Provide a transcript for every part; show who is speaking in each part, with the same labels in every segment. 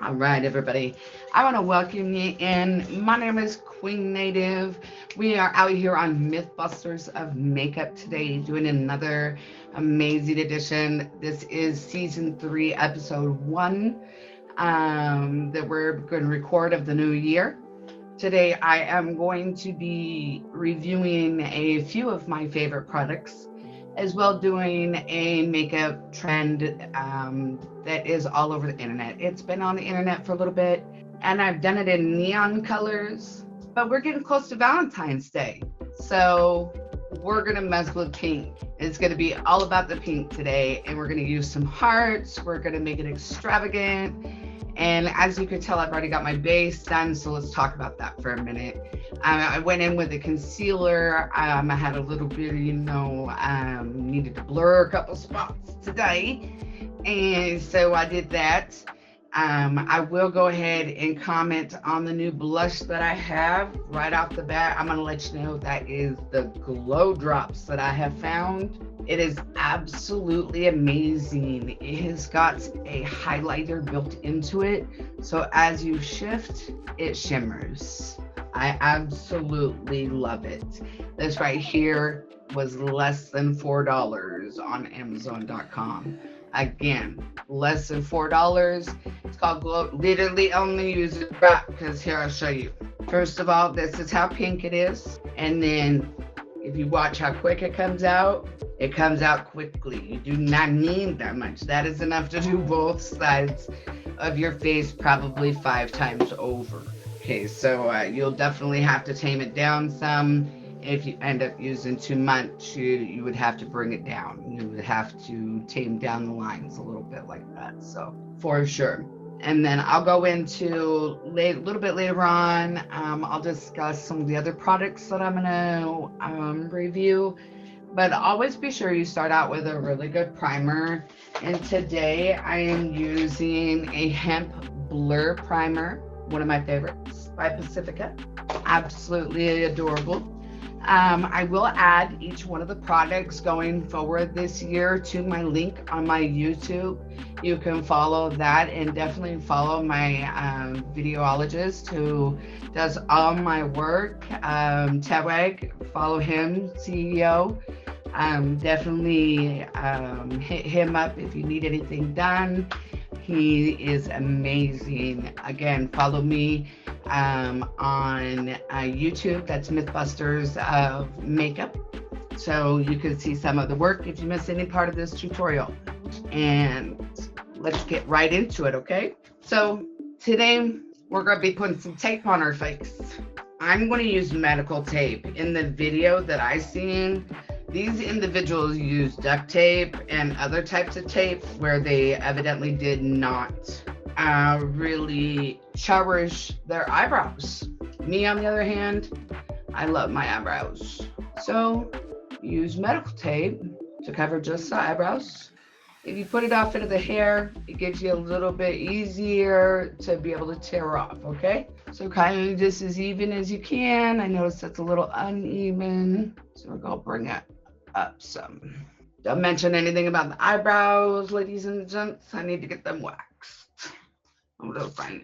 Speaker 1: All right, everybody. I want to welcome you in. My name is Queen Native. We are out here on Mythbusters of Makeup today, doing another amazing edition. This is season 3, episode 1, that we're going to record of the new year. Today, I am going to be reviewing a few of my favorite products, as well doing a makeup trend that is all over the internet. It's been on the internet for a little bit, and I've done it in neon colors, but we're getting close to Valentine's Day. So we're gonna mess with pink. It's gonna be all about the pink today, and we're gonna use some hearts. We're gonna make it extravagant. And as you can tell, I've already got my base done, so let's talk about that for a minute. I went in with a concealer. I had a little bit of, needed to blur a couple spots today. And so I did that. I will go ahead and comment on the new blush that I have right off the bat. I'm going to let you know that is the Glow Drops that I have found. It is absolutely amazing. It has got a highlighter built into it. So as you shift, it shimmers. I absolutely love it. This right here was less than $4 on Amazon.com. Again, less than $4. It's called Glow. Literally only use it right because here I'll show you. First of all, this is how pink it is. And then if you watch how quick it comes out quickly. You do not need that much. That is enough to do both sides of your face probably 5 times over. Okay, so you'll definitely have to tame it down some. If you end up using too much, you would have to bring it down. You would have to tame down the lines a little bit like that. So for sure. And then I'll go into a little bit later on. I'll discuss some of the other products that I'm gonna review. But always be sure you start out with a really good primer. And today I am using a hemp blur primer, one of my favorites by Pacifica. Absolutely adorable. I will add each one of the products going forward this year to my link on my YouTube. You can follow that, and definitely follow my videologist who does all my work. Teweg, follow him, CEO. Definitely hit him up if you need anything done. He is amazing. Again, follow me on YouTube. That's Mythbusters of Makeup. So you can see some of the work if you miss any part of this tutorial. And let's get right into it, okay? So today we're going to be putting some tape on our face. I'm going to use medical tape. In the video that I seen, these individuals used duct tape and other types of tape where they evidently did not really cherish their eyebrows. Me, on the other hand, I love my eyebrows. So use medical tape to cover just the eyebrows. If you put it off into the hair, it gives you a little bit easier to be able to tear off, okay? So kind of just as even as you can. I notice that's a little uneven, so we're gonna bring it up some. Don't mention anything about the eyebrows, ladies and gents. I need to get them waxed. I'm gonna find.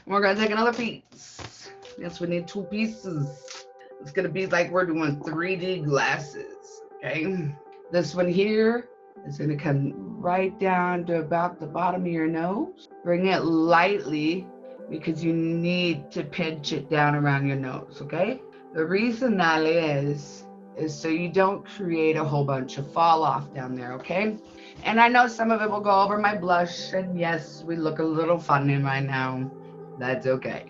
Speaker 1: We're gonna take another piece. Yes, we need 2 pieces. It's gonna be like we're doing 3D glasses, okay? This one here is gonna come right down to about the bottom of your nose. Bring it lightly because you need to pinch it down around your nose, okay? The reason that is so you don't create a whole bunch of fall off down there, okay? And I know some of it will go over my blush, and yes, we look a little funny right now. That's okay.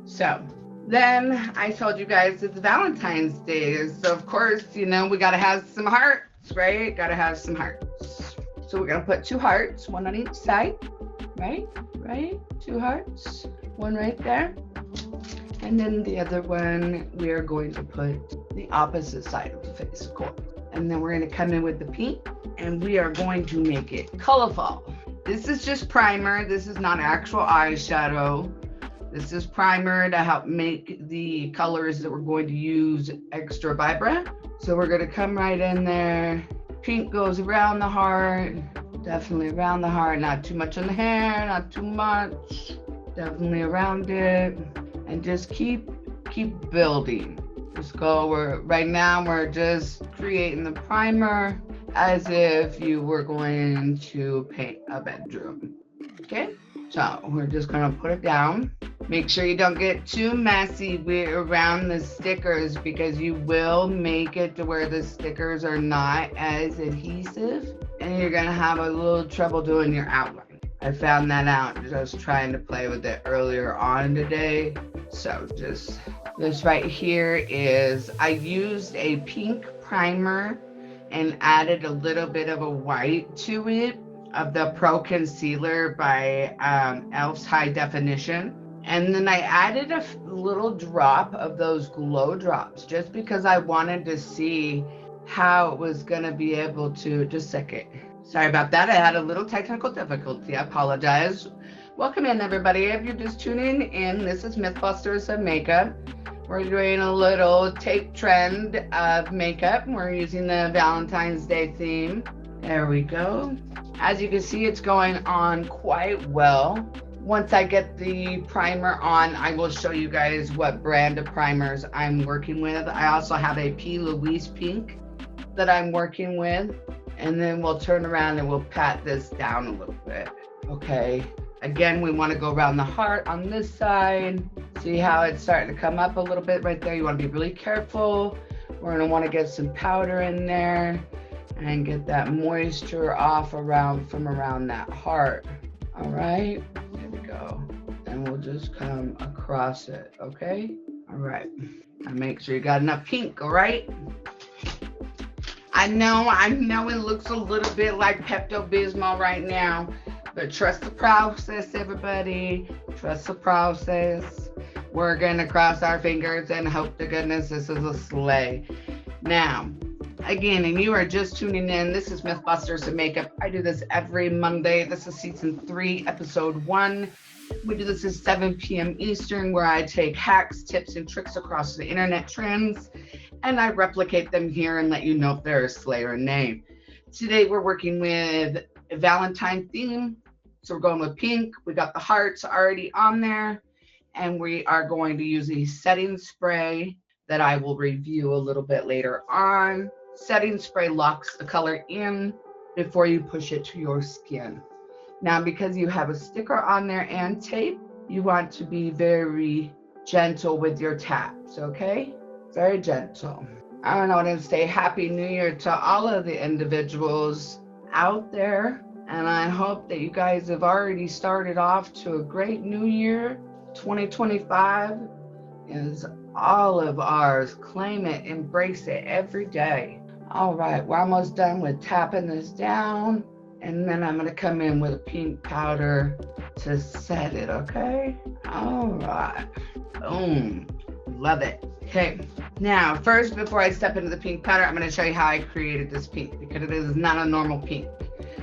Speaker 1: So then I told you guys it's Valentine's Day, so of course, we gotta have some hearts, right? Gotta have some hearts. So we're gonna put 2 hearts, one on each side, right? 2 hearts, one right there. And then the other one, we are going to put the opposite side of the face, of course. And then we're going to come in with the pink, and we are going to make it colorful. This is just primer. This is not actual eyeshadow. This is primer to help make the colors that we're going to use extra vibrant. So we're going to come right in there. Pink goes around the heart, Definitely around the heart, not too much in the hair, not too much. Definitely around it, and just keep building. Just go. Right now we're just creating the primer as if you were going to paint a bedroom. Okay, so we're just gonna put it down. Make sure you don't get too messy around the stickers, because you will make it to where the stickers are not as adhesive, and you're gonna have a little trouble doing your outline. I found that out just trying to play with it earlier on today. So just this right here is, I used a pink primer and added a little bit of a white to it of the Pro Concealer by e.l.f.'s High Definition. And then I added a little drop of those glow drops just because I wanted to see how it was going to be able to. Just a second. Sorry about that. I had a little technical difficulty. I apologize. Welcome in, everybody. If you're just tuning in, this is Mythbusters of Makeup. We're doing a little tape trend of makeup. We're using the Valentine's Day theme. There we go. As you can see, it's going on quite well. Once I get the primer on, I will show you guys what brand of primers I'm working with. I also have a P. Louise Pink that I'm working with. And then we'll turn around and we'll pat this down a little bit. Okay. Again, we want to go around the heart on this side. See how it's starting to come up a little bit right there? You want to be really careful. We're going to want to get some powder in there and get that moisture off from around that heart. All right, there we go. And we'll just come across it, okay? All right, and make sure you got enough pink, all right? I know it looks a little bit like Pepto-Bismol right now, but trust the process, everybody. Trust the process. We're gonna cross our fingers and hope to goodness this is a sleigh. Now, again, and you are just tuning in, this is Mythbusters of Makeup. I do this every Monday. This is season 3, episode 1. We do this at 7 p.m. Eastern, where I take hacks, tips, and tricks across the internet trends, and I replicate them here and let you know if they're a slay or a nay. Today, we're working with a Valentine theme. So we're going with pink. We got the hearts already on there, and we are going to use a setting spray that I will review a little bit later on. Setting spray locks the color in before you push it to your skin. Now, because you have a sticker on there and tape, you want to be very gentle with your taps, okay? Very gentle. I want to say Happy New Year to all of the individuals out there, and I hope that you guys have already started off to a great new year. 2025 is all of ours. Claim it, embrace it every day. All right, we're almost done with tapping this down, and then I'm going to come in with a pink powder to set it, okay? All right, boom, love it. Okay, now first, before I step into the pink powder, I'm going to show you how I created this pink, because it is not a normal pink.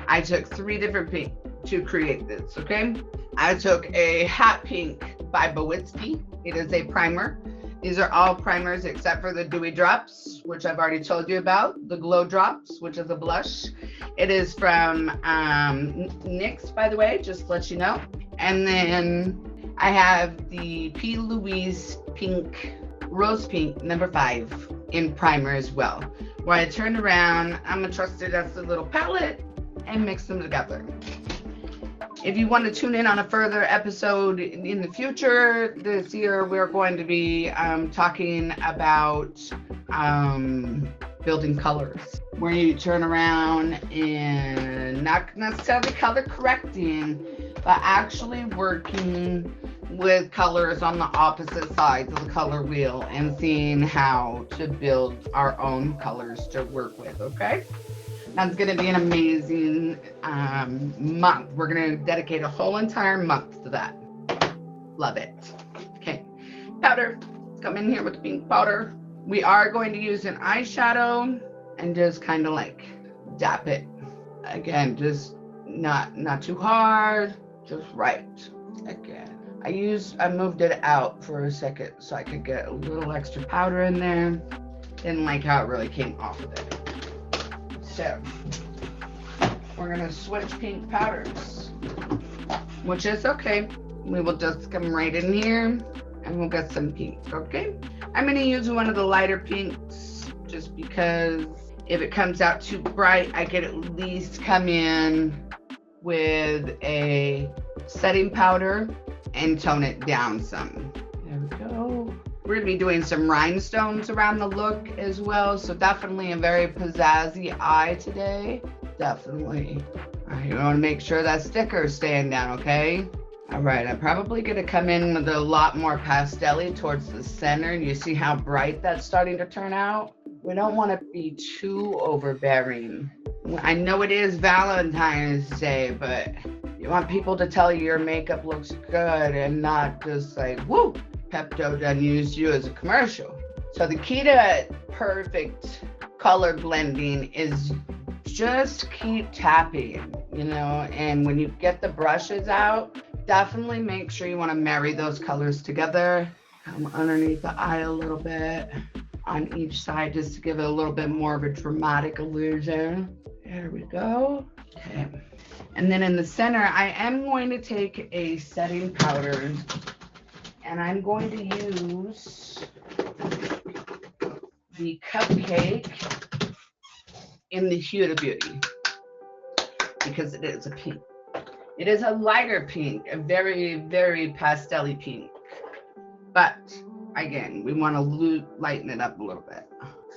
Speaker 1: I took 3 different pink to create this, okay? I took a hot pink by Bowitsky. It is a primer. These are all primers except for the Dewy Drops, which I've already told you about. The Glow Drops, which is a blush. It is from NYX, by the way, just to let you know. And then I have the P. Louise Pink, Rose Pink, number 5 in primer as well. When I turn around, I'm going to trust it as a little palette and mix them together. If you want to tune in on a further episode in the future, this year we're going to be talking about building colors, where you turn around and not necessarily color correcting, but actually working with colors on the opposite sides of the color wheel and seeing how to build our own colors to work with, okay? That's going to be an amazing month. We're going to dedicate a whole entire month to that. Love it. Okay, powder. Let's come in here with the pink powder. We are going to use an eyeshadow and just kind of like dap it. Again, just not too hard, just right. Again, I moved it out for a second so I could get a little extra powder in there. Didn't like how it really came off of it. So we're gonna switch pink powders, which is okay. We will just come right in here and we'll get some pink, okay? I'm gonna use one of the lighter pinks just because if it comes out too bright, I could at least come in with a setting powder and tone it down some. There we go. We're gonna be doing some rhinestones around the look as well, so definitely a very pizzazzy eye today. Definitely. All right, you wanna make sure that sticker is staying down, okay? All right, I'm probably gonna come in with a lot more pastel-y towards the center, and you see how bright that's starting to turn out? We don't wanna be too overbearing. I know it is Valentine's Day, but you want people to tell you your makeup looks good and not just like, woo, Pepto done used you as a commercial. So the key to perfect color blending is just keep tapping, you know, and when you get the brushes out, definitely make sure you want to marry those colors together. Come underneath the eye a little bit on each side just to give it a little bit more of a dramatic illusion. There we go. Okay. And then in the center, I am going to take a setting powder and I'm going to use the Cupcake in the Huda Beauty because it is a pink. It is a lighter pink, a very, very pastel-y pink. But again, we want to lighten it up a little bit.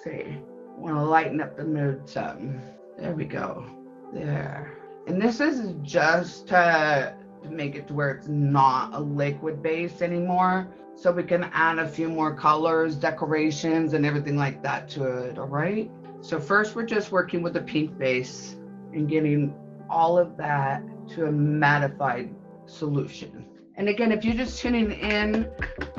Speaker 1: See, want to lighten up the mood some. There we go. There. And this is just to make it to where it's not a liquid base anymore. So we can add a few more colors, decorations, and everything like that to it, all right? So first we're just working with the pink base and getting all of that to a mattified solution. And again, if you're just tuning in,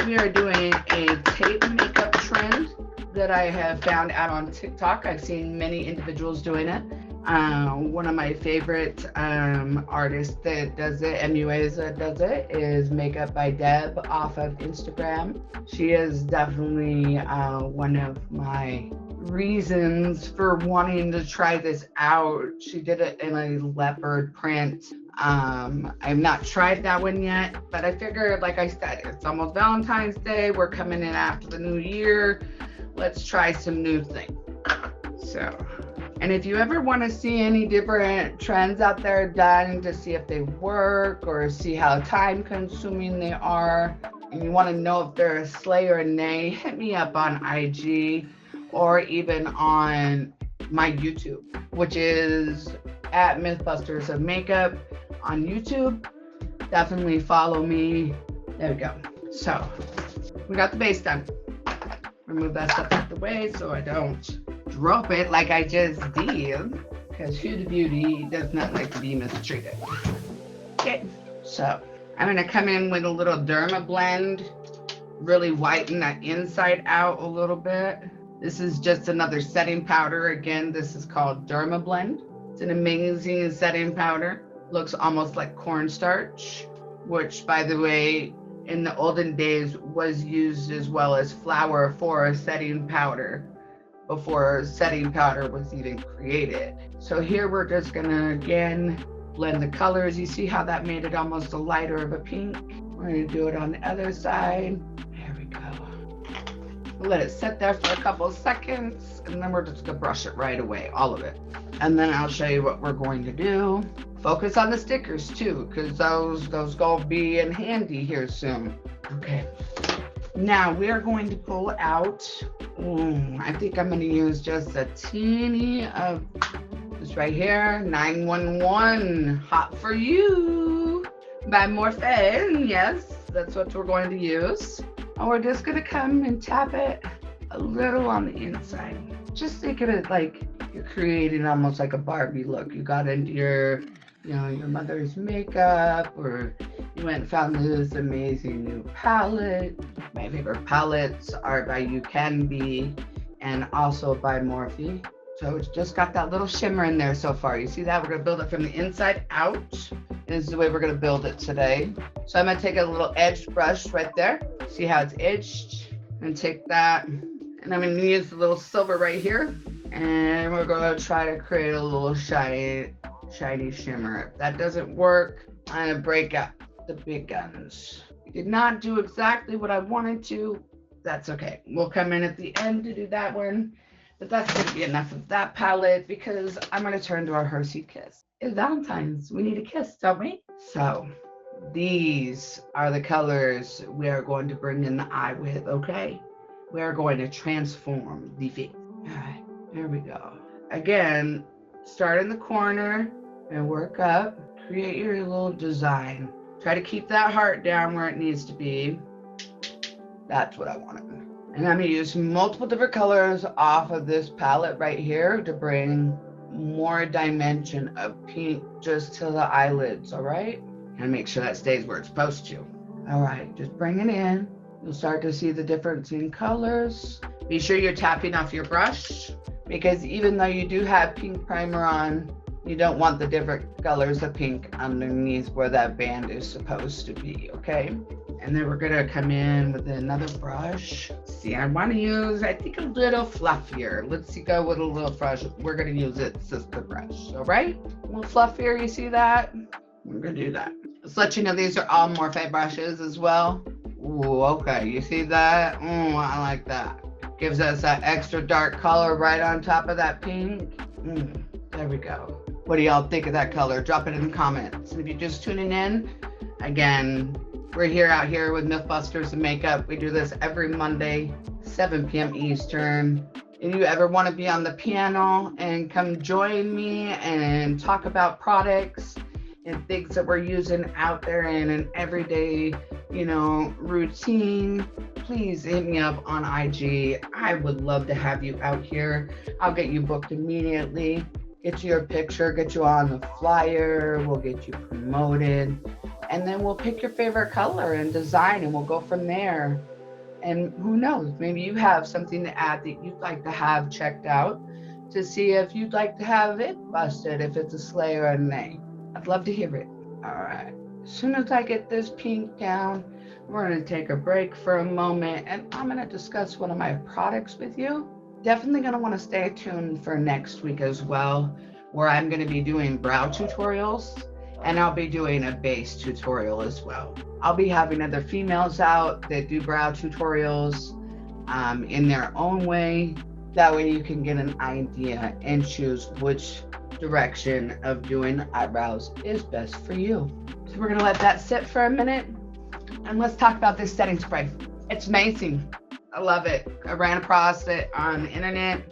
Speaker 1: we are doing a tape makeup trend that I have found out on TikTok. I've seen many individuals doing it. One of my favorite artists that does it, Mueza does it, is Makeup by Deb off of Instagram. She is definitely one of my reasons for wanting to try this out. She did it in a leopard print. I've not tried that one yet, but I figured, like I said, it's almost Valentine's Day. We're coming in after the new year. Let's try some new things. So, and if you ever want to see any different trends out there done to see if they work or see how time consuming they are, and you want to know if they're a slay or a nay, hit me up on IG or even on my YouTube, which is at Mythbusters of Makeup on YouTube. Definitely follow me. There we go. So we got the base done. Remove that stuff out the way so I don't drop it like I just did, because Huda Beauty does not like to be mistreated. Okay, so I'm gonna come in with a little Derma blend, really whiten that inside out a little bit. This is just another setting powder. Again, this is called Derma Blend. It's an amazing setting powder. Looks almost like cornstarch, which, by the way, in the olden days was used as well as flour for a setting powder before setting powder was even created. So here we're just gonna, again, blend the colors. You see how that made it almost a lighter of a pink? We're gonna do it on the other side. There we go. We'll let it sit there for a couple of seconds, and then we're just gonna brush it right away, all of it. And then I'll show you what we're going to do. Focus on the stickers too, because those gonna be in handy here soon. Okay. Now we are going to pull out, I think I'm gonna use just a teeny of this right here, 911, Hot For You by Morphe. Yes, that's what we're going to use. And we're just gonna come and tap it a little on the inside. Just think of it like you're creating almost like a Barbie look. You got into your, your mother's makeup, or you went and found this amazing new palette. My favorite palettes are by You Can Be and also by Morphe. So it's just got that little shimmer in there so far. You see that? We're gonna build it from the inside out. This is the way we're gonna build it today. So I'm gonna take a little edged brush right there. See how it's edged? And take that, and I'm gonna use the little silver right here. And we're gonna try to create a little shiny shiny shimmer. If that doesn't work, I'm gonna break out the big guns. Did not do exactly what I wanted to. That's okay. We'll come in at the end to do that one. But that's going to be enough of that palette because I'm going to turn to our Hershey Kiss. It's Valentine's. We need a kiss, don't we? So these are the colors we are going to bring in the eye with, okay? We are going to transform the face. All right, there we go. Again, start in the corner and work up. Create your little design. Try to keep that heart down where it needs to be. That's what I wanted. And I'm going to use multiple different colors off of this palette right here to bring more dimension of pink just to the eyelids, all right? And make sure that stays where it's supposed to. All right, just bring it in. You'll start to see the difference in colors. Be sure you're tapping off your brush because even though you do have pink primer on, you don't want the different colors of pink underneath where that band is supposed to be, okay? And then we're gonna come in with another brush. See, I wanna use, I think, a little fluffier. Let's go with a little brush. We're gonna use its sister brush, all right? A little fluffier, you see that? We're gonna do that. Let's let you know these are all Morphe brushes as well. Ooh, okay, you see that? Oh, I like that. Gives us that extra dark color right on top of that pink. There we go. What do y'all think of that color? Drop it in the comments. And if you're just tuning in, again, we're out here with Mythbusters of Makeup. We do this every Monday, 7 p.m. Eastern. If you ever want to be on the panel and come join me and talk about products and things that we're using out there in an everyday, routine, please hit me up on IG. I would love to have you out here. I'll get you booked immediately. Get you your picture, get you on the flyer, we'll get you promoted, and then we'll pick your favorite color and design, and we'll go from there. And who knows, maybe you have something to add that you'd like to have checked out to see if you'd like to have it busted, if it's a slay or a nay. I'd love to hear it. All right, as soon as I get this pink down, we're gonna take a break for a moment, and I'm gonna discuss one of my products with you. Definitely going to want to stay tuned for next week as well, where I'm going to be doing brow tutorials, and I'll be doing a base tutorial as well. I'll be having other females out that do brow tutorials in their own way. That way you can get an idea and choose which direction of doing eyebrows is best for you. So we're going to let that sit for a minute, and let's talk about this setting spray. It's amazing. I love it. I ran across it on the internet.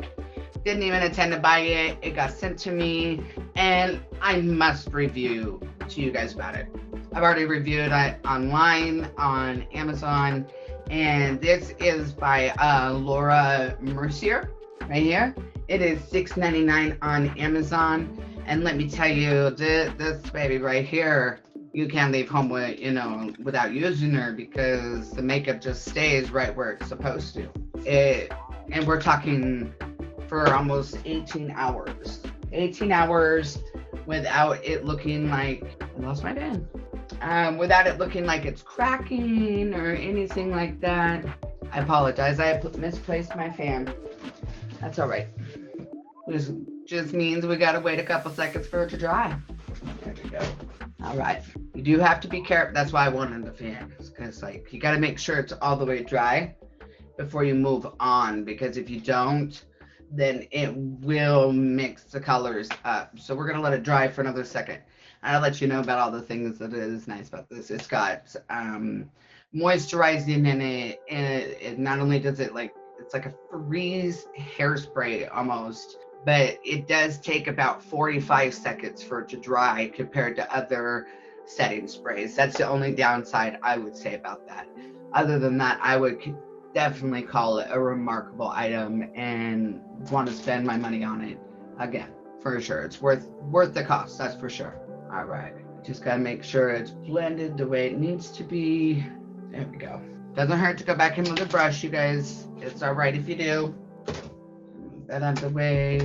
Speaker 1: Didn't even intend to buy it. It got sent to me, and I must review to you guys about it. I've already reviewed it online on Amazon, and this is by Laura Mercier right here. It is $6.99 on Amazon, and let me tell you, this baby right here, you can't leave home with, without using her because the makeup just stays right where it's supposed to. And we're talking for almost 18 hours. 18 hours without it looking like, I lost my pen. Without it looking like it's cracking or anything like that. I apologize, I misplaced my fan. That's all right. This just means we gotta wait a couple seconds for it to dry. There we go. All right. You do have to be careful. That's why I wanted the fan, because you got to make sure it's all the way dry before you move on, because if you don't, then it will mix the colors up. So we're going to let it dry for another second. I'll let you know about all the things that is nice about this. It's got moisturizing in it, and it not only does it it's like a freeze hairspray almost, but it does take about 45 seconds for it to dry compared to other setting sprays. That's the only downside I would say about that. Other than that, I would definitely call it a remarkable item and want to spend my money on it again, for sure. It's worth the cost, that's for sure. All right, just gotta make sure it's blended the way it needs to be. There we go. Doesn't hurt to go back in with a brush, you guys. It's all right if you do. Move that out of the way.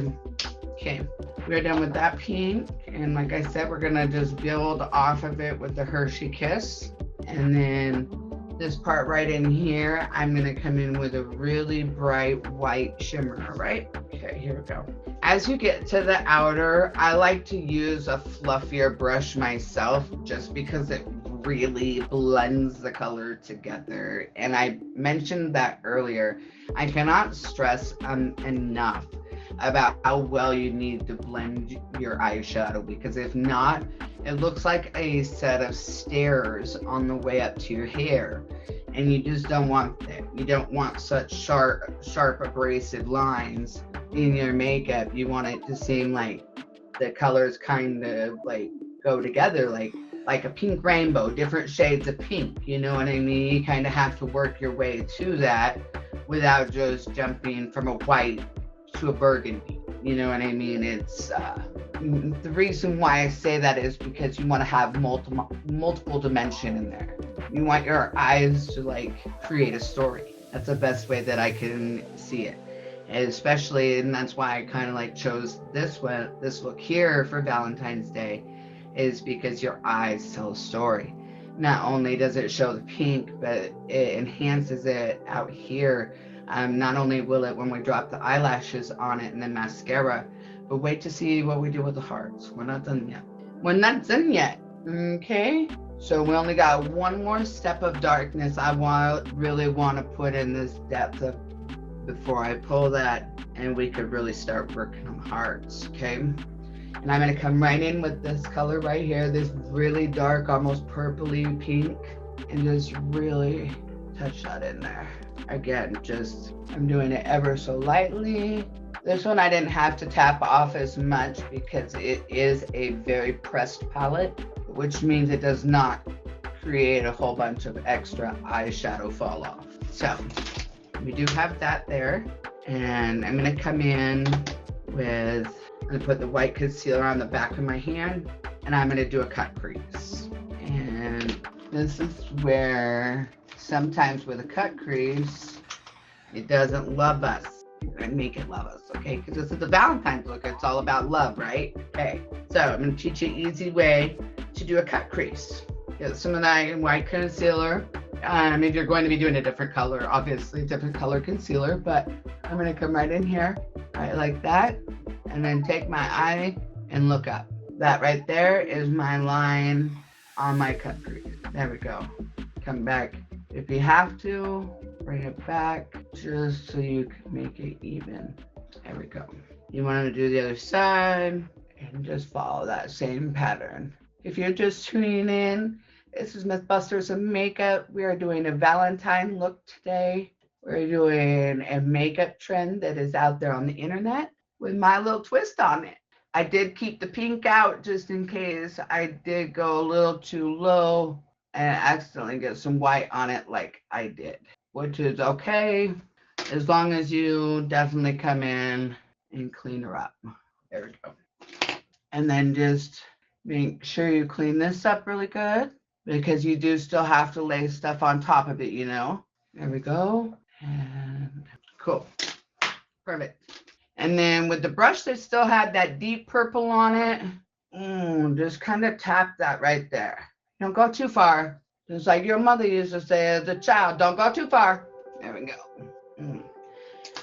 Speaker 1: Okay, we're done with that pink, and like I said, we're gonna just build off of it with the Hershey Kiss, and then this part right in here, I'm gonna come in with a really bright white shimmer, right? Okay, here we go. As you get to the outer, I like to use a fluffier brush myself just because it really blends the color together. And I mentioned that earlier. I cannot stress enough about how well you need to blend your eyeshadow, because if not, it looks like a set of stairs on the way up to your hair, and you just don't want that. You don't want such sharp abrasive lines in your makeup. You want it to seem like the colors kind of like go together, like a pink rainbow, different shades of pink, you know what I mean? You kind of have to work your way to that without just jumping from a white to a burgundy, you know what I mean? It's the reason why I say that is because you want to have multiple dimension in there. You want your eyes to like create a story. That's the best way that I can see it. And especially, and that's why I kind of like chose this look here for Valentine's Day, is because your eyes tell a story. Not only does it show the pink, but it enhances it out here. Not only will it when we drop the eyelashes on it and then mascara, but wait to see what we do with the hearts. We're not done yet. We're not done yet. Okay? So we only got one more step of darkness I really want to put in this depth of before I pull that, and we could really start working on hearts. Okay? And I'm going to come right in with this color right here, this really dark, almost purpley pink, and just really touch that in there. Again, just I'm doing it ever so lightly. This one I didn't have to tap off as much because it is a very pressed palette, which means it does not create a whole bunch of extra eyeshadow fall off. So we do have that there, and I'm going to come in with, I'm going to put the white concealer on the back of my hand, and I'm going to do a cut crease. And this is where sometimes with a cut crease, it doesn't love us. You're going to make it love us, okay? Because this is the Valentine's look. It's all about love, right? Okay, so I'm going to teach you an easy way to do a cut crease. Get some of that white concealer. If you're going to be doing a different color, obviously different color concealer, but I'm going to come right in here, right like that, and then take my eye and look up. That right there is my line on my cut crease. There we go. Come back. If you have to, bring it back just so you can make it even. There we go. You want to do the other side and just follow that same pattern. If you're just tuning in, this is Mythbusters of Makeup. We are doing a Valentine look today. We're doing a makeup trend that is out there on the internet with my little twist on it. I did keep the pink out just in case I did go a little too low and accidentally get some white on it like I did, which is okay as long as you definitely come in and clean her up. There we go. And then just make sure you clean this up really good, because you do still have to lay stuff on top of it, you know. There we go. And cool. Perfect. And then with the brush that still had that deep purple on it, just kind of tap that right there. Don't go too far. Just like your mother used to say as a child, don't go too far. There we go.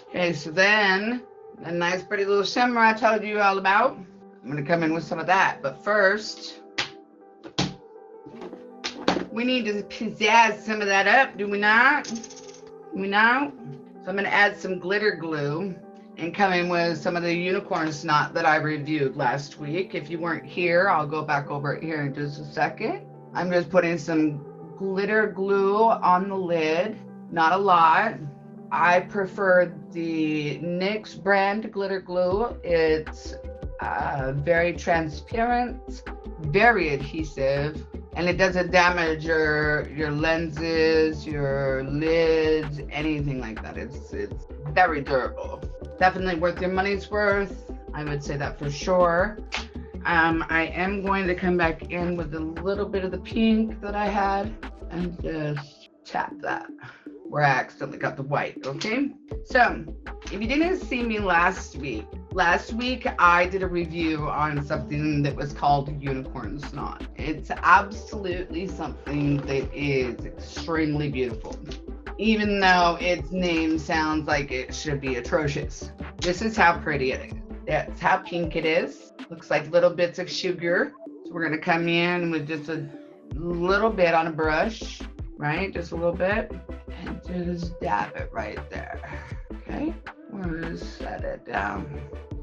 Speaker 1: Okay, so then a nice pretty little shimmer I told you all about. I'm going to come in with some of that. But first, we need to pizzazz some of that up, do we not? Do we not? So I'm going to add some glitter glue and come in with some of the unicorn snot that I reviewed last week. If you weren't here, I'll go back over it here in just a second. I'm just putting some glitter glue on the lid, not a lot. I prefer the NYX brand glitter glue. It's very transparent, very adhesive, and it doesn't damage your lenses, your lids, anything like that. It's very durable. Definitely worth your money's worth. I would say that for sure. I am going to come back in with a little bit of the pink that I had and just tap that where I accidentally got the white, okay? So if you didn't see me last week, Last week, I did a review on something that was called unicorn snot. It's absolutely something that is extremely beautiful, even though its name sounds like it should be atrocious. This is how pretty it is. That's how pink it is. Looks like little bits of sugar. So we're gonna come in with just a little bit on a brush, right? Just a little bit, and just dab it right there. Okay, we're gonna set it down.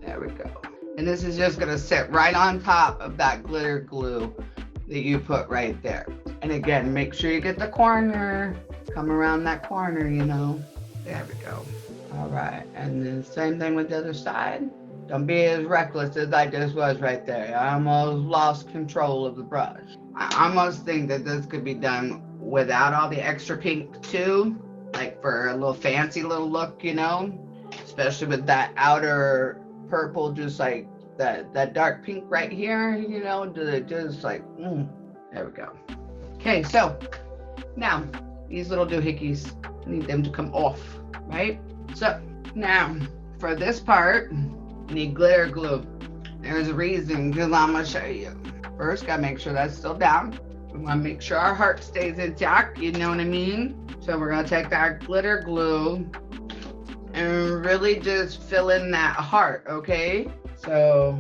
Speaker 1: There we go. And this is just gonna sit right on top of that glitter glue that you put right there. And again, make sure you get the corner. Come around that corner, you know. There we go. All right, and then same thing with the other side. Don't be as reckless as I just was right there. I almost lost control of the brush. I almost think that this could be done without all the extra pink too, like for a little fancy little look, you know, especially with that outer purple, just like that dark pink right here, you know, just like, there we go. Okay, so now these little doohickeys, I need them to come off, right? So now for this part, you need glitter glue. There's a reason, because I'm gonna show you. First, gotta make sure that's still down. We wanna make sure our heart stays intact, you know what I mean? So we're gonna take that glitter glue and really just fill in that heart, okay? So,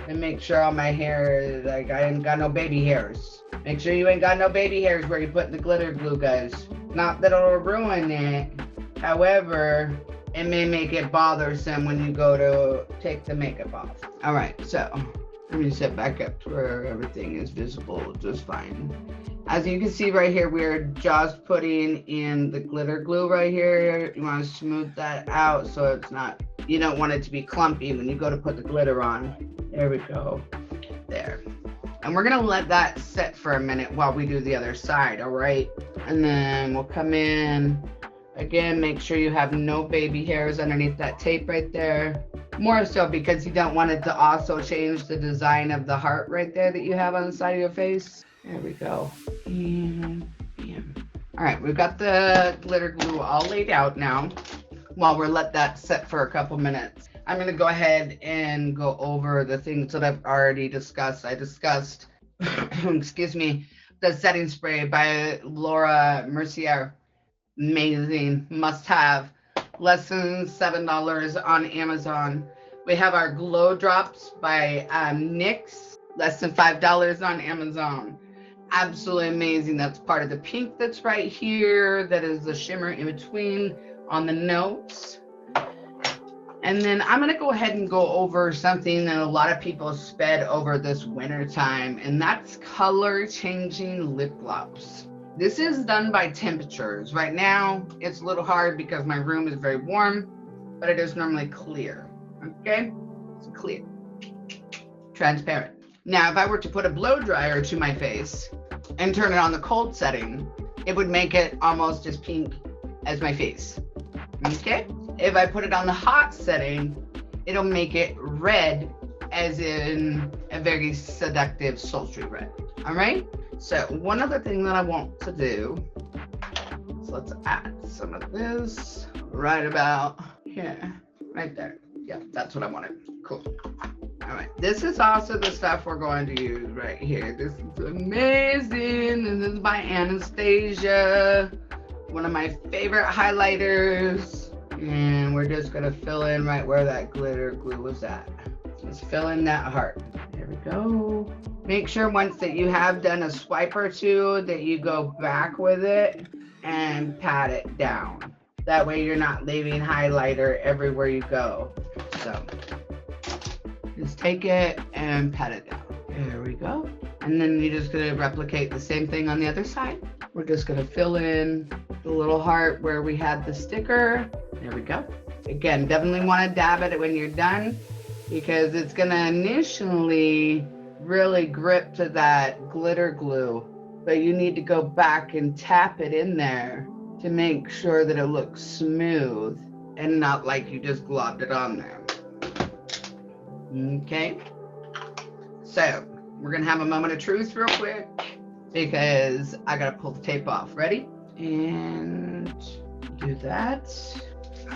Speaker 1: and make sure all my hair, like I ain't got no baby hairs. Make sure you ain't got no baby hairs where you put the glitter glue, guys. Not that it'll ruin it. However, it may make it bothersome when you go to take the makeup off. All right, so let me set back up to where everything is visible just fine. As you can see right here, we're just putting in the glitter glue right here. You want to smooth that out so it's not, you don't want it to be clumpy when you go to put the glitter on. There we go. There. And we're gonna let that set for a minute while we do the other side, all right? And then we'll come in. Again, make sure you have no baby hairs underneath that tape right there. More so because you don't want it to also change the design of the heart right there that you have on the side of your face. There we go. And bam. All right, we've got the glitter glue all laid out now. While we're let that set for a couple minutes, I'm gonna go ahead and go over the things that I've already discussed. I discussed, excuse me, the setting spray by Laura Mercier. Amazing, must have. Less than $7 on Amazon. We have our glow drops by NYX, less than $5 on Amazon. Absolutely amazing. That's part of the pink that's right here. That is the shimmer in between on the notes. And then I'm gonna go ahead and go over something that a lot of people sped over this winter time, and that's color changing lip gloss. This is done by temperatures. Right now, it's a little hard because my room is very warm, but it is normally clear, okay? It's clear, transparent. Now, if I were to put a blow dryer to my face and turn it on the cold setting, it would make it almost as pink as my face, okay? If I put it on the hot setting, it'll make it red, as in a very seductive, sultry red, all right? So one other thing that I want to do is let's add some of this right about here, right there. Yeah, that's what I wanted. Cool. All right, this is also the stuff we're going to use right here. This is amazing. This is by Anastasia, one of my favorite highlighters. And we're just gonna fill in right where that glitter glue was at. Just fill in that heart. There we go. Make sure once that you have done a swipe or two that you go back with it and pat it down. That way you're not leaving highlighter everywhere you go. So just take it and pat it down. There we go. And then you're just gonna replicate the same thing on the other side. We're just gonna fill in the little heart where we had the sticker. There we go. Again, definitely want to dab at it when you're done because it's going to initially really grip to that glitter glue, but you need to go back and tap it in there to make sure that it looks smooth and not like you just globbed it on there. Okay. So we're going to have a moment of truth real quick because I got to pull the tape off. Ready? And do that.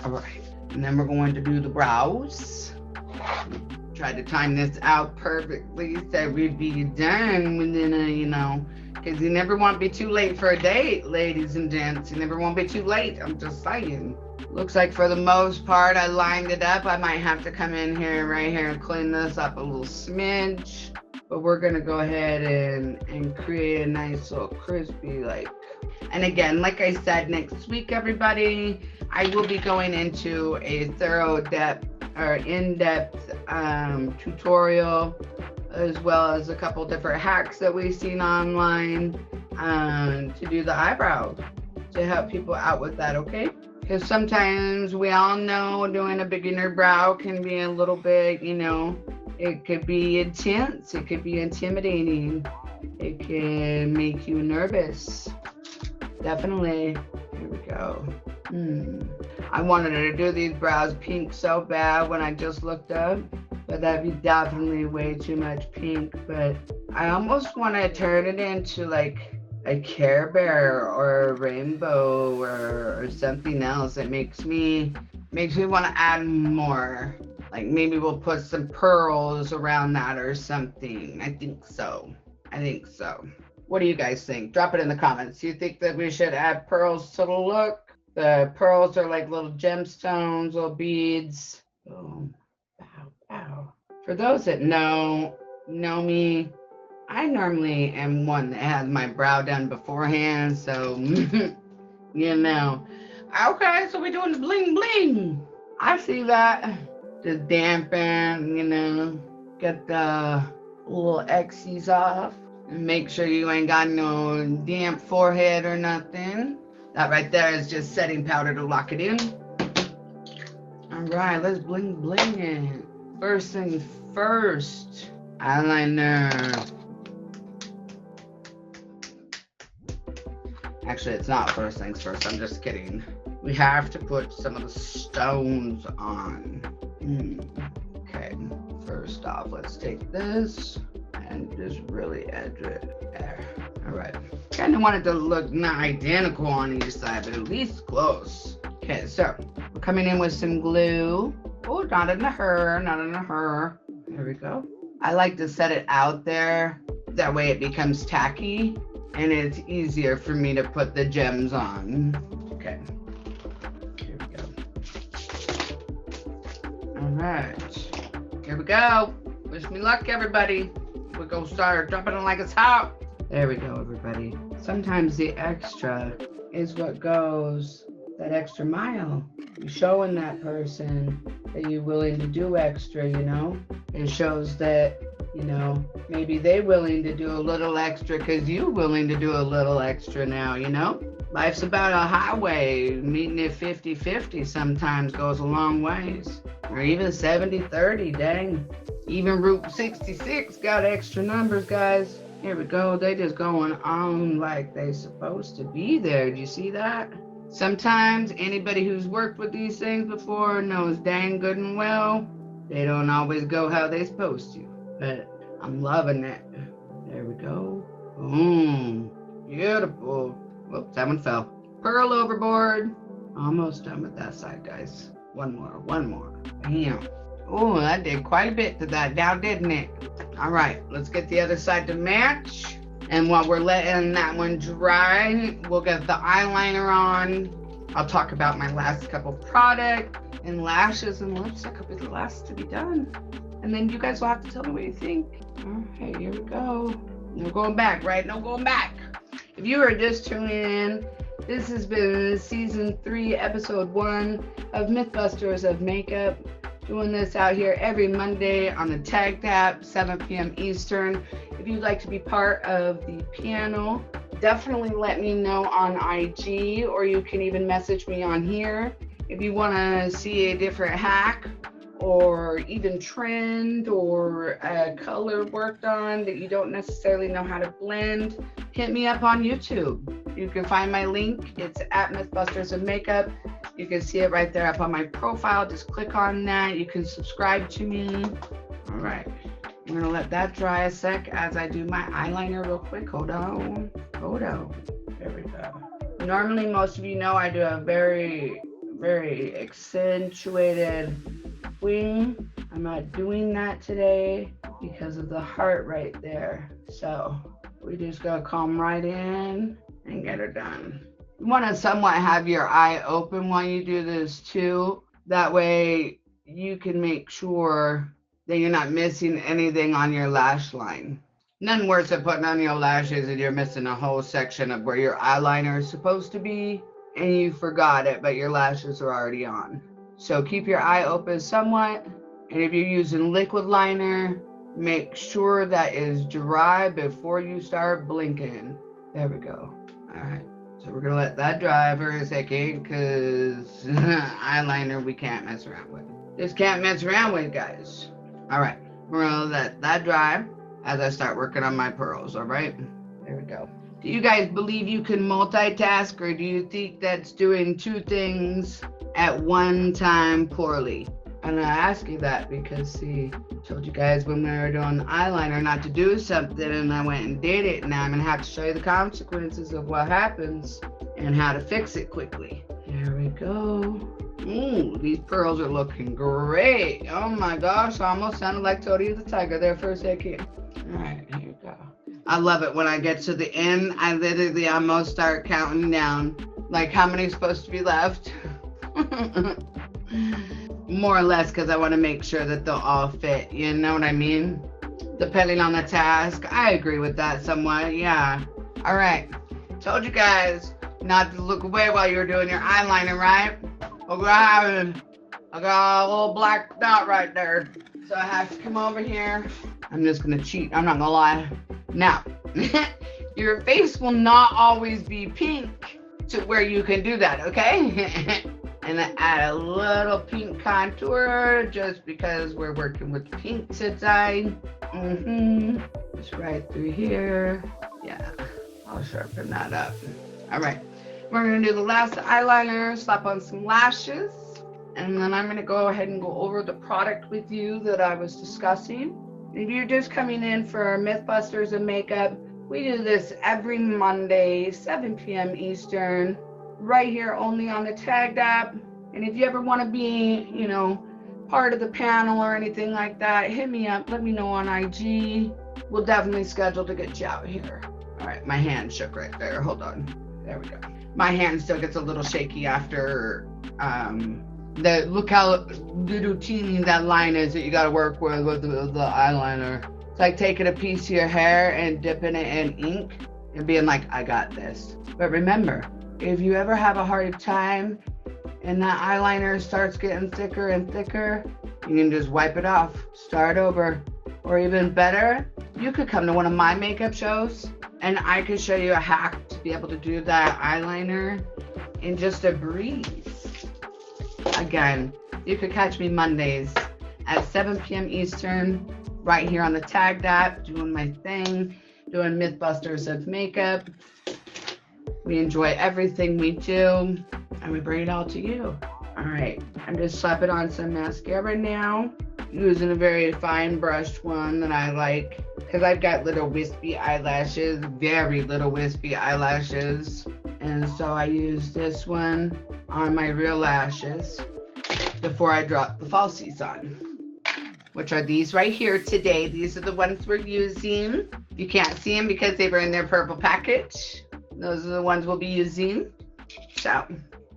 Speaker 1: All right, and then we're going to do the brows. Tried to time this out perfectly so we'd be done within because you never want to be too late for a date, ladies and gents. You never want to be too late. I'm just saying. Looks like for the most part I lined it up. I might have to come in here right here and clean this up a little smidge. But we're gonna go ahead and create a nice little crispy and again, like I said, next week everybody, I will be going into a thorough depth or in-depth tutorial, as well as a couple different hacks that we've seen online to do the eyebrows, to help people out with that, okay? Because sometimes we all know doing a beginner brow can be a little bit, it could be intense, it could be intimidating, it can make you nervous. Definitely. Here we go. I wanted to do these brows pink so bad when I just looked up, but that'd be definitely way too much pink. But I almost want to turn it into like a Care Bear or a rainbow or something else that makes me want to add more. Like maybe we'll put some pearls around that or something. I think so. What do you guys think? Drop it in the comments. Do you think that we should add pearls to the look? The pearls are like little gemstones, little beads. Boom. Pow, pow. For those that know me, I normally am one that has my brow done beforehand, so Okay, so we're doing the bling bling. I see that. Just dampen, get the little X's off. And make sure you ain't got no damp forehead or nothing. That right there is just setting powder to lock it in. All right, let's bling bling it. First things first, eyeliner. Actually, it's not first things first. I'm just kidding. We have to put some of the stones on. Okay, first off, let's take this and just really edge it there. All right. Kind of want it to look not identical on each side, but at least close. Okay, so we're coming in with some glue. Oh, not in a hurry. There we go. I like to set it out there. That way it becomes tacky and it's easier for me to put the gems on. Okay. Here we go. All right. Here we go. Wish me luck, everybody. We're gonna start dropping it like it's hot. There we go, everybody. Sometimes the extra is what goes that extra mile. You're showing that person that you're willing to do extra, It shows that, maybe they're willing to do a little extra because you're willing to do a little extra now, Life's about a highway. Meeting it 50-50 sometimes goes a long ways. Or even 70-30, dang. Even Route 66 got extra numbers, guys. Here we go. They just going on like they supposed to be there. Do you see that? Sometimes anybody who's worked with these things before knows dang good and well, they don't always go how they supposed to. But I'm loving it. There we go. Boom. Beautiful. Whoops, that one fell. Pearl overboard. Almost done with that side, guys. One more. Bam. Oh, that did quite a bit to that now, didn't it? All right, let's get the other side to match. And while we're letting that one dry, we'll get the eyeliner on. I'll talk about my last couple product, and lashes and lipstick will be the last to be done. And then you guys will have to tell me what you think. All right, here we go. No going back, right? No going back. If you are just tuning in, this has been season 3, episode 1 of Mythbusters of Makeup. Doing this out here every Monday on the Tag Tap, 7 p.m. Eastern. If you'd like to be part of the panel, definitely let me know on IG, or you can even message me on here. If you want to see a different hack or even trend or a color worked on that you don't necessarily know how to blend, hit me up on YouTube. You can find my link. It's at Mythbusters of Makeup. You can see it right there up on my profile. Just click on that. You can subscribe to me. All right. I'm going to let that dry a sec as I do my eyeliner real quick. Hold on. There we go. Normally, most of you know I do a very, very accentuated wing. I'm not doing that today because of the heart right there. So we just gotta come right in and get her done. You want to somewhat have your eye open while you do this too. That way you can make sure that you're not missing anything on your lash line. None worse than putting on your lashes and you're missing a whole section of where your eyeliner is supposed to be and you forgot it, but your lashes are already on. So keep your eye open somewhat. And if you're using liquid liner, make sure that is dry before you start blinking. There we go. All right. So we're gonna let that dry for a second because eyeliner we can't mess around with. Just can't mess around with, guys. All right. We're gonna let that dry as I start working on my pearls. All right. There we go. Do you guys believe you can multitask, or do you think that's doing two things at one time poorly? And I ask you that because, see, I told you guys when we were doing eyeliner not to do something, and I went and did it. Now I'm going to have to show you the consequences of what happens and how to fix it quickly. There we go. Ooh, these pearls are looking great. Oh my gosh, I almost sounded like Tony the Tiger there for a second. All right, here we go. I love it when I get to the end. I literally almost start counting down, like how many's supposed to be left. More or less, because I want to make sure that they'll all fit. You know what I mean? Depending on the task. I agree with that somewhat. Yeah. All right. Told you guys not to look away while you're doing your eyeliner, right? I got a little black dot right there. So I have to come over here. I'm just going to cheat. I'm not going to lie. Now, your face will not always be pink to where you can do that, okay? And I add a little pink contour just because we're working with pink today. Just right through here. Yeah, I'll sharpen that up. All right, we're gonna do the last eyeliner, slap on some lashes, and then I'm gonna go ahead and go over the product with you that I was discussing. If you're just coming in for Mythbusters of Makeup, we do this every Monday, 7 p.m. Eastern, right here only on the Tagged app. And if you ever want to be, you know, part of the panel or anything like that, hit me up. Let me know on IG. We'll definitely schedule to get you out here. All right, my hand shook right there. Hold on. There we go. My hand still gets a little shaky after look how little teeny that line is that you got to work with the eyeliner. It's like taking a piece of your hair and dipping it in ink and being like, I got this. But remember, if you ever have a hard time and that eyeliner starts getting thicker and thicker, you can just wipe it off, start over. Or even better, you could come to one of my makeup shows and I could show you a hack to be able to do that eyeliner in just a breeze. Again, you could catch me Mondays at 7 p.m. Eastern, right here on the Tagged app, doing my thing, doing Mythbusters of Makeup. We enjoy everything we do, and we bring it all to you. All right, I'm just slapping on some mascara now, using a very fine brushed one that I like, because I've got little wispy eyelashes, very little wispy eyelashes, and so I use this one on my real lashes before I drop the falsies on, which are these right here today. These are the ones we're using. You can't see them because they were in their purple package. Those are the ones we'll be using. So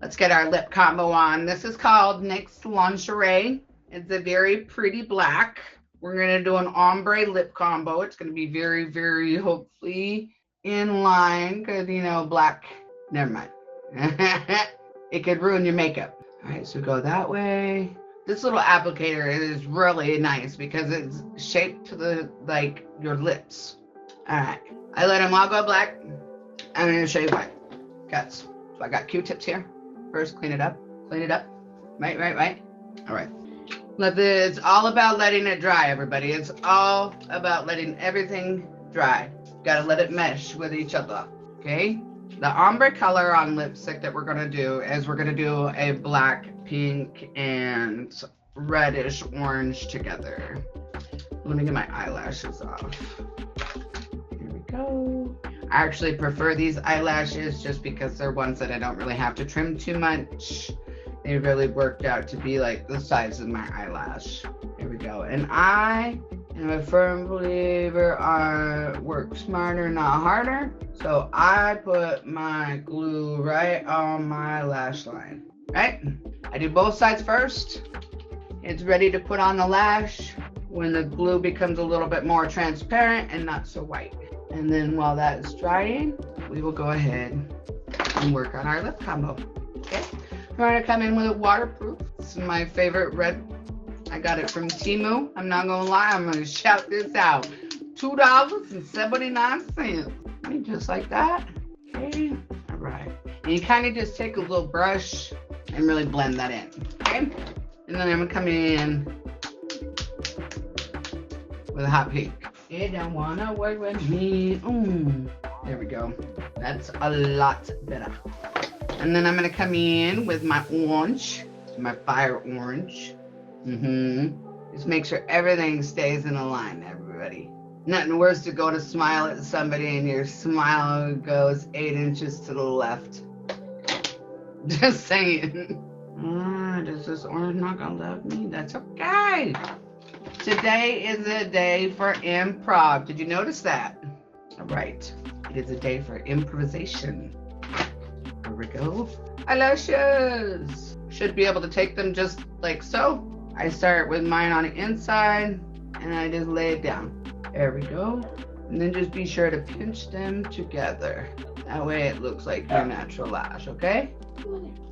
Speaker 1: let's get our lip combo on. This is called NYX Lingerie. It's a very pretty black. We're going to do an ombre lip combo. It's going to be very, very hopefully in line because, you know, black, never mind. It could ruin your makeup. All right, so go that way. This little applicator is really nice because it's shaped to the, like, your lips. All right, I let them all go black. I'm going to show you why. Guys, so I got Q-tips here. First, clean it up. Clean it up. Right. All right. It's all about letting it dry, everybody. It's all about letting everything dry. Got to let it mesh with each other, okay? The ombre color on lipstick that we're going to do is we're going to do a black, pink, and reddish orange together. Let me get my eyelashes off. Here we go. I actually prefer these eyelashes just because they're ones that I don't really have to trim too much. They really worked out to be like the size of my eyelash. Here we go. And I am a firm believer on work smarter, not harder. So I put my glue right on my lash line, right? I do both sides first. It's ready to put on the lash when the glue becomes a little bit more transparent and not so white. And then while that is drying, we will go ahead and work on our lip combo. Okay, we're gonna come in with a waterproof. This is my favorite red. I got it from Temu. I'm not gonna lie, I'm gonna shout this out. $2.79. Just like that. Okay, all right. And you kind of just take a little brush and really blend that in. Okay, and then I'm gonna come in with a hot pink. You don't wanna work with me. There we go. That's a lot better. And then I'm gonna come in with my orange, my fire orange. Just make sure everything stays in a line, everybody. Nothing worse to go to smile at somebody and your smile goes 8 inches to the left. Just saying. Does this orange not gonna love me? That's okay. Today is a day for improv. Did you notice that? All right. It is a day for improvisation. Here we go. Eyelashes. Should be able to take them just like so. I start with mine on the inside and I just lay it down. There we go. And then just be sure to pinch them together. That way it looks like your natural lash, okay?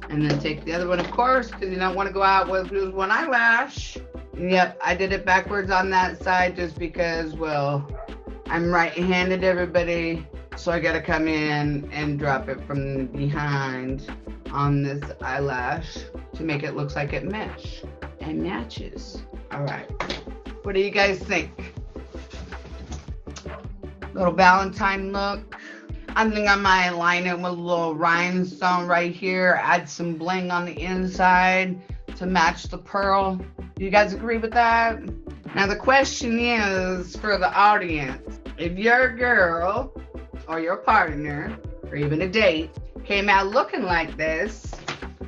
Speaker 1: And then take the other one, of course, because you don't want to go out with just one eyelash. Yep, I did it backwards on that side just because, well, I'm right-handed, everybody. So I gotta come in and drop it from behind on this eyelash to make it look like it matches. All right, what do you guys think? Little Valentine look. I think I might line it with a little rhinestone right here, add some bling on the inside to match the pearl. Do you guys agree with that? Now the question is for the audience, if your girl or your partner or even a date came out looking like this,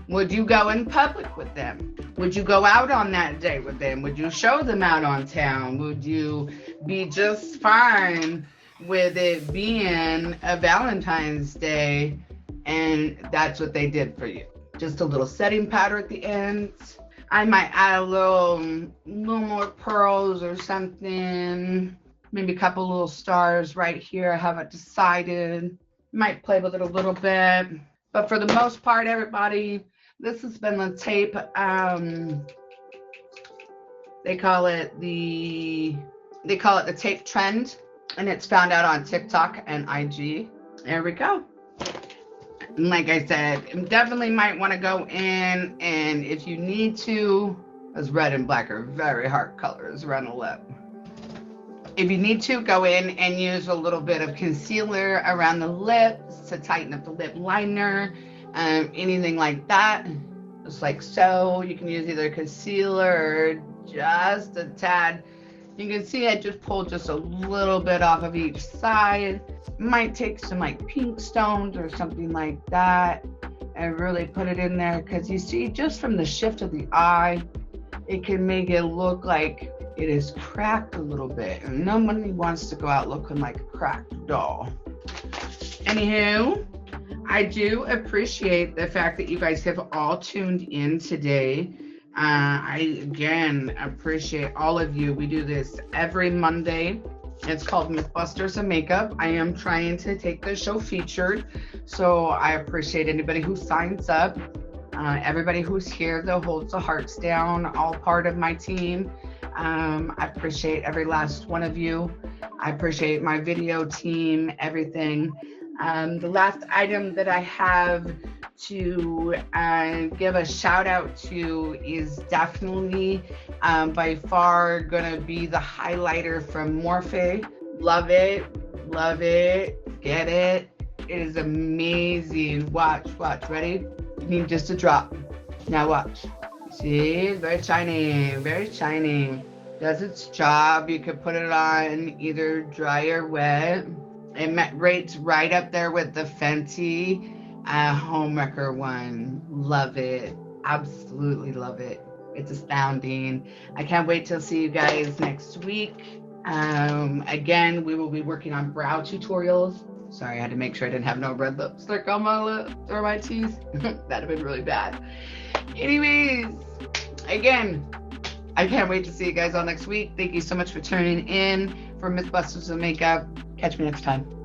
Speaker 1: would you go in public with them? Would you go out on that date with them? Would you show them out on town? Would you be just fine with it being a Valentine's Day and that's what they did for you? Just a little setting powder at the end. I might add a little more pearls or something. Maybe a couple little stars right here. I haven't decided. Might play with it a little bit. But for the most part, everybody, this has been the tape. They call it the tape trend, and it's found out on TikTok and IG. There we go. And like I said, you definitely might want to go in, and if you need to, because red and black are very hard colors around the lip. If you need to, go in and use a little bit of concealer around the lips to tighten up the lip liner, anything like that, just like so. You can use either concealer or just a tad. You can see I just pulled just a little bit off of each side. Might take some like pink stones or something like that and really put it in there, because you see just from the shift of the eye, it can make it look like it is cracked a little bit, and nobody wants to go out looking like a cracked doll. Anywho, I do appreciate the fact that you guys have all tuned in today. I again appreciate all of you. We do this every Monday. It's called Mythbusters of Makeup. I am trying to take the show featured, so I appreciate anybody who signs up. Everybody who's here that holds the hearts down, all part of my team. I appreciate every last one of you. I appreciate my video team, everything. The last item that I have to give a shout out to is definitely by far gonna be the highlighter from Morphe. Love it, get it. It is amazing. Watch, ready? You need just a drop. Now watch. See, very shiny. Does its job. You could put it on either dry or wet. It rates right up there with the Fenty Homewrecker one. Love it. Absolutely love it. It's astounding. I can't wait to see you guys next week. Again, we will be working on brow tutorials. Sorry, I had to make sure I didn't have no red lipstick on my lips or my teeth. That'd have been really bad. Anyways, again, I can't wait to see you guys all next week. Thank you so much for tuning in for Mythbusters of Makeup. Catch me next time.